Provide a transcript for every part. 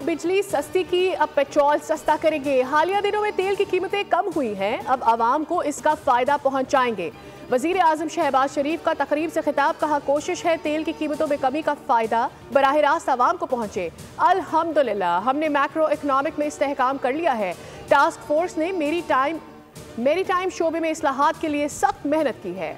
बिजली सस्ती की, अब पेट्रोल सस्ता करेंगे। हालिया दिनों में तेल की कीमतें कम हुई हैं, अब आवाम को इसका फायदा पहुंचाएंगे। वजीर आजम शहबाज शरीफ का तकरीब से खिताब, कहा कोशिश है तेल की कीमतों में कमी का फायदा बराह रास्त आवाम को पहुंचे। अल्हम्दुलिल्लाह हमने मैक्रो इकनॉमिक में इस्तेहकाम कर लिया है। टास्क फोर्स ने मेरी टाइम शोबे में इस्लाहात के लिए सख्त मेहनत की है।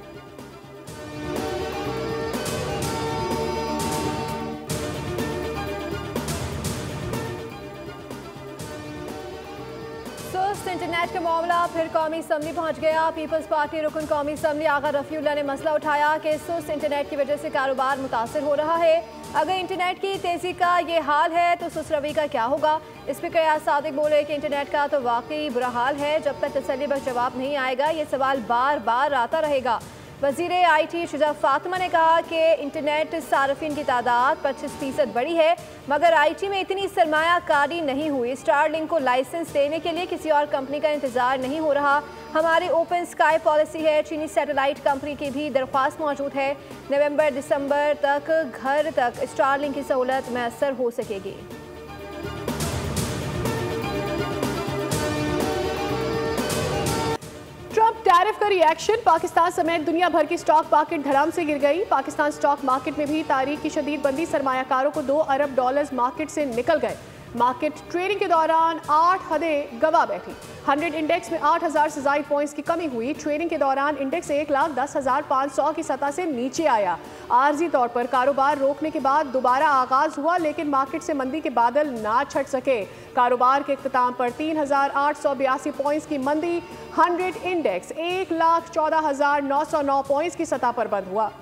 इंटरनेट का मामला फिर कौमी असम्बली पहुंच गया। पीपल्स पार्टी रुकन कौमी असम्बली आगा रफीउल्लाह ने मसला उठाया कि सुस्त इंटरनेट की वजह से कारोबार मुतासर हो रहा है। अगर इंटरनेट की तेजी का ये हाल है तो सुस्त रवि का क्या होगा। स्पीकर याद सादिक बोले कि इंटरनेट का तो वाकई बुरा हाल है, जब तक तसल्ली बख्श जवाब नहीं आएगा ये सवाल बार बार आता रहेगा। वज़ीर IT शुजा फातिमा ने कहा कि इंटरनेट सार्फिन की तादाद 25% बढ़ी है, मगर IT में इतनी सरमायाकारी नहीं हुई। स्टारलिंक को लाइसेंस देने के लिए किसी और कंपनी का इंतजार नहीं हो रहा। हमारी ओपन स्काई पॉलिसी है। चीनी सैटेलाइट कंपनी की भी दरख्वास्त मौजूद है। नवंबर दिसंबर तक घर तक स्टारलिंक की सहूलत मैसर हो सकेगी। ट्रंप टैरिफ का रिएक्शन, पाकिस्तान समेत दुनिया भर की स्टॉक मार्केट धड़ाम से गिर गई। पाकिस्तान स्टॉक मार्केट में भी तारीख की शदीद बंदी, सरमायाकारों को $2 अरब मार्केट से निकल गए। मार्केट ट्रेडिंग के दौरान 8 हदें गवा बैठी। 100 इंडेक्स में 8,000 से ज़ायद पॉइंट्स की कमी हुई। ट्रेडिंग के दौरान इंडेक्स 1,10,500 की सतह से नीचे आया। आर्जी तौर पर कारोबार रोकने के बाद दोबारा आगाज हुआ, लेकिन मार्केट से मंदी के बादल ना छट सके। कारोबार के इख्तिताम पर 3,882 पॉइंट्स की मंदी। 100 इंडेक्स 1,14,909 पॉइंट्स की सतह पर बंद हुआ।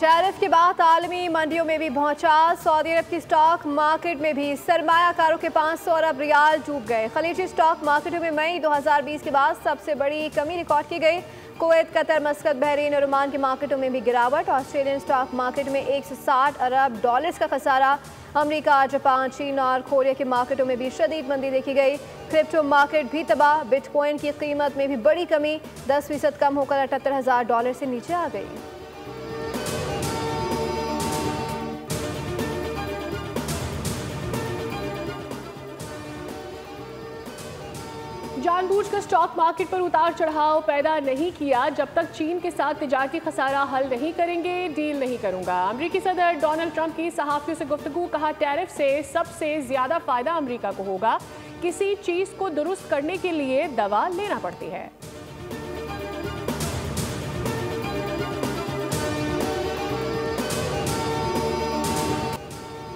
टैरिफ के बाद आलमी मंडियों में भी पहुंचा। सऊदी अरब की स्टॉक मार्केट में भी सरमायाकारों के 500 अरब रियाल डूब गए। खलीजी स्टॉक मार्केटों में मई 2020 के बाद सबसे बड़ी कमी रिकॉर्ड की गई। कुवैत, कतर, मस्कत, बहरीन और ओमान के मार्केटों में भी गिरावट। ऑस्ट्रेलियन स्टॉक मार्केट में $160 अरब का खसारा। अमेरिका, जापान, चीन और कोरिया के मार्केटों में भी शदीद मंदी देखी गई। क्रिप्टो मार्केट भी तबाह। बिटकॉइन की कीमत में भी बड़ी कमी, 10% कम होकर $78,000 से नीचे आ गई। जानबूझकर स्टॉक मार्केट पर उतार चढ़ाव पैदा नहीं किया। जब तक चीन के साथ तिजारती खसारा हल नहीं करेंगे, डील नहीं करूंगा। अमेरिकी सदर डोनाल्ड ट्रंप की सहाफियों से गुफ्तगू, कहा टैरिफ से सबसे ज्यादा फायदा अमेरिका को होगा। किसी चीज को दुरुस्त करने के लिए दवा लेना पड़ती है।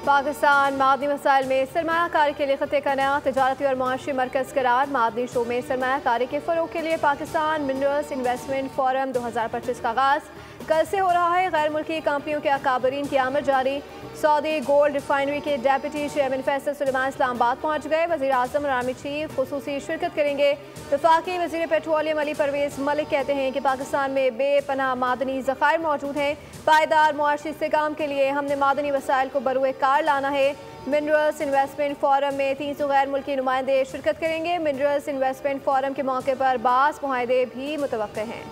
पाकिस्तान मादनी मसाइल में सरमायाकारी के लिए खत्े का नया तजारती और मुआशी मरकज़ करार। मादनी शो में सरमायाकारी के फ़रोग़ के लिए पाकिस्तान मिनरल्स इन्वेस्टमेंट फोरम 2025 का आगाज़ कल से हो रहा है। गैर मुल्की कंपनियों के अकाबरीन की आमद जारी। सऊदी गोल्ड रिफाइनरी के डेप्यूटी चेयरमैन फैसल सुलेमान इस्लामाबाद पहुँच गए। वज़ीर आज़म और आर्मी चीफ खुसूसी शिरकत करेंगे। वफाकी वज़ीर पेट्रोलियम अली परवेज़ मलिक कहते हैं कि पाकिस्तान में बेपनाह मादनी ज़खायर मौजूद हैं। पायदार मुआशी इस्तेहकाम के लिए हमने मादनी वसाइल को बरूए कार लाना है। मिनरल्स इन्वेस्टमेंट फोरम में 300 गैर मुल्की नुमाइंदे शिरकत करेंगे। मिनरल्स इन्वेस्टमेंट फोरम के मौके पर बास मुआहदे भी मुतवक्के हैं।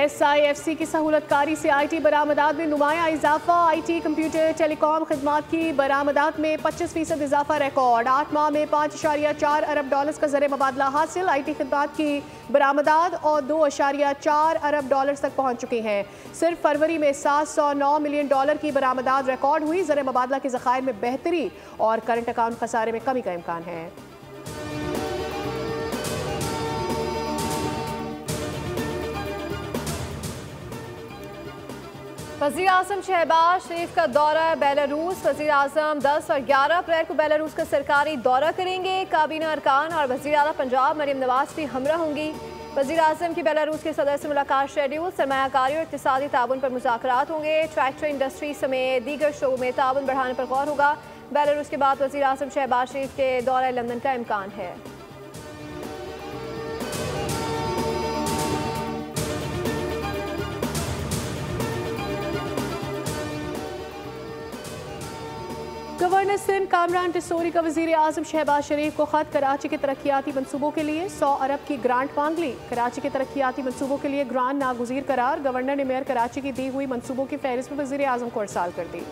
SIFC की सहूलतकारी से IT बरामदात में नुमाया इजाफा। IT, कंप्यूटर, टेलीकॉम खदमात की बरामदात में 25% इजाफा रिकॉर्ड। 8 माह में $5.4 अरब का ज़र मुबादला हासिल। IT खदमात की बरामदात और $2.4 अरब तक पहुँच चुकी हैं। सिर्फ फरवरी में $709 मिलियन की बरामदात रिकॉर्ड हुई। ज़र मुबादला के ज़खायर में बेहतरी और करंट अकाउंट खसारे में कमी का इम्कान है। वज़ीर आज़म शहबाज शरीफ का दौरा बेलारूस। वज़ीर आज़म 10 और 11 अप्रैल को बेलारूस का सरकारी दौरा करेंगे। काबीना अरकान और वज़ीर आला पंजाब मरीम नवाज भी हमरा होंगी। वज़ीर आज़म की बेलारूस के सदर से मुलाकात शेड्यूल। सरमायाकारी और इक़्तिसादी ताउन पर मुज़ाकरात होंगे। ट्रैक्टर इंडस्ट्री समेत दीगर शोबों में ताउन बढ़ाने पर गौर होगा। बेलारूस के बाद वज़ीर आज़म शहबाज शरीफ के दौरा लंदन का इम्कान है। गवर्नर सिंध कामरान टिसोरी का वजीर आजम शहबाज शरीफ को खत कराची के तरक्याती मंसूबों के लिए 100 अरब की ग्रांट मांग ली। कराची के तरक्याती मंसूबों के लिए ग्रांट नागुज़ीर करार। गवर्नर ने मेयर कराची की दी हुई मंसूबों की फहरिस्त में वजीर आजम को इरसाल कर दी।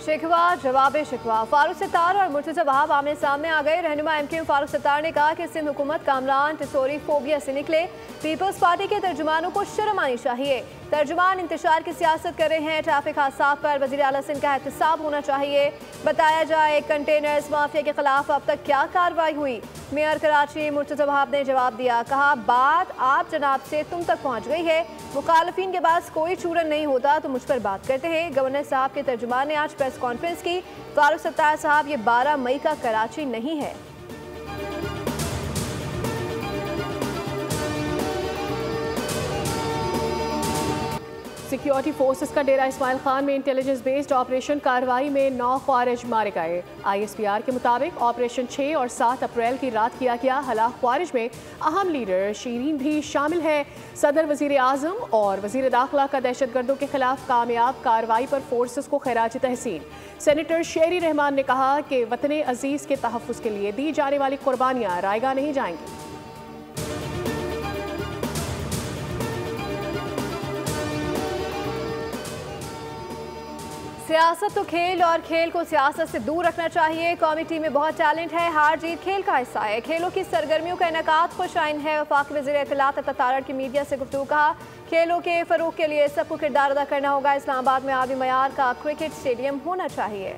शिकवा जवाब शिकवा। फारूक सत्तार और मुर्तज़ा वहाब आमने सामने आ गए। रहनुमा एमक्यूएम फारूक सत्तार ने कहा कि सिंध हुकूमत कामरान टिसोरी फोबिया से निकले। पीपल्स पार्टी के तर्जुमानों को शर्म आनी चाहिए। तर्जुमान इंतशार की सियासत कर रहे हैं। ट्रैफिक हादसा पर वज़ीर आला सिंध का एहतसाब होना चाहिए। बताया जाए कंटेनर्स माफिया के खिलाफ अब तक क्या कार्रवाई हुई। मेयर कराची मुर्तज़ा वहाब ने जवाब दिया, कहा बात आप जनाब से तुम तक पहुँच गई है। मुखालफिन के पास कोई चूरन नहीं होता तो मुझ पर बात करते हैं। गवर्नर साहब के तर्जुमान ने आज प्रेस कॉन्फ्रेंस की। फारूक सत्तार साहब, ये 12 मई का कराची नहीं है। सिक्योरिटी फोर्सेस का डेरा इस्माइल खान में इंटेलिजेंस बेस्ड ऑपरेशन कार्रवाई में 9 ख्वारिज मारे गए। ISPR के मुताबिक ऑपरेशन 6 और 7 अप्रैल की रात किया गया। हलाक ख्वारिज में अहम लीडर शीरीन भी शामिल है। सदर, वजीर आजम और वजीर दाखिला का दहशतगर्दों के खिलाफ कामयाब कार्रवाई पर फोर्सेस को खैराज तहसीन। सेनेटर शेरी रहमान ने कहा कि वतन अजीज के तहफ़्फ़ुज़ के लिए दी जाने वाली कुर्बानियाँ रायगा नहीं जाएंगी। सियासत तो खेल और खेल को सियासत से दूर रखना चाहिए। कौमी टीम में बहुत टैलेंट है, हार जीत खेल का हिस्सा है। खेलों की सरगर्मियों का इनेकाद खुश आइन है। वफाकी वज़ीर इत्तलात अता तारड़ की मीडिया से गुफ्तगू। कहा खेलों के फ़रोग़ के लिए सबको किरदार अदा करना होगा। इस्लामाबाद में आबी मयार का क्रिकेट स्टेडियम होना चाहिए।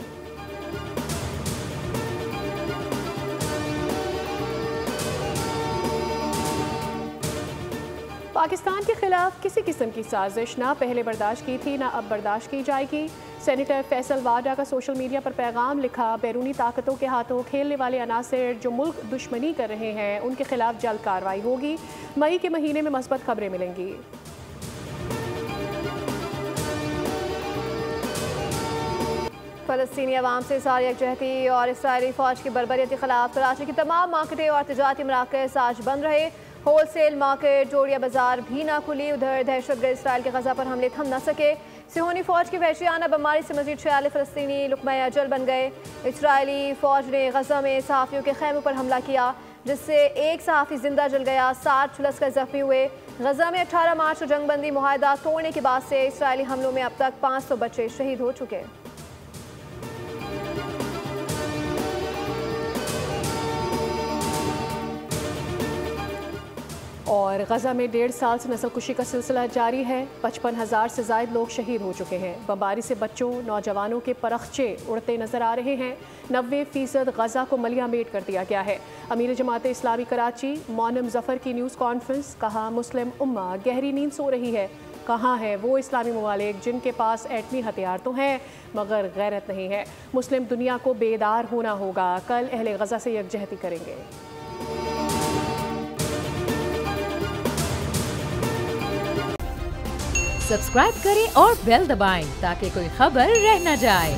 पाकिस्तान के खिलाफ किसी किस्म की साजिश ना पहले बर्दाश्त की थी ना अब बर्दाश्त की जाएगी। सेनेटर फैसल वाडा का सोशल मीडिया पर पैगाम लिखा, बैरूनी ताकतों के हाथों खेलने वाले अनासिर जो मुल्क दुश्मनी कर रहे हैं उनके खिलाफ जल्द कार्रवाई होगी। मई के महीने में मस्बत खबरें मिलेंगी। फ़लस्तीनी अवाम से सारी यकजहती और इसराइली फ़ौज की बर्बरियत के खिलाफ कराची की तमाम मार्केटें और तजारती मराकज़ आज बंद रहे। होलसेल मार्केट, जोड़िया बाजार भी ना खुली। उधर दहशतगर्द इसराइल के गजा पर हमले थम न सके। सिहोनी फ़ौज की वहशियाना बमबारी से मजीद 46 फ़लस्तीनी लुक़मा अजल बन गए। इसराइली फ़ौज ने गजा में सहाफ़ियों के खैमों पर हमला किया, जिससे एक सहाफ़ी जिंदा जल गया, 60 झुलसकर जख्मी हुए। गजा में 18 मार्च को जंगबंदी मुआहदा तोड़ने के बाद से इसराइली हमलों में अब तक 500 बच्चे शहीद हो चुके। और गजा में 1.5 साल से नस्लकुशी का सिलसिला जारी है। 55,000 से ज़ायद लोग शहीद हो चुके हैं। बमबारी से बच्चों, नौजवानों के परख्चे उड़ते नजर आ रहे हैं। 90% गजा को मलिया मेट कर दिया गया है। अमीर जमात इस्लामी कराची मोनम जफ़र की न्यूज़ कॉन्फ्रेंस। कहा मुस्लिम उम्मा गहरी नींद सो रही है। कहाँ है वो इस्लामी ममालिक जिनके पास एटमी हथियार तो हैं मगर गैरत नहीं है। मुस्लिम दुनिया को बेदार होना होगा। कल अहले गजा से यकजहती करेंगे। सब्सक्राइब करें और बेल दबाएं ताकि कोई खबर रह न जाए।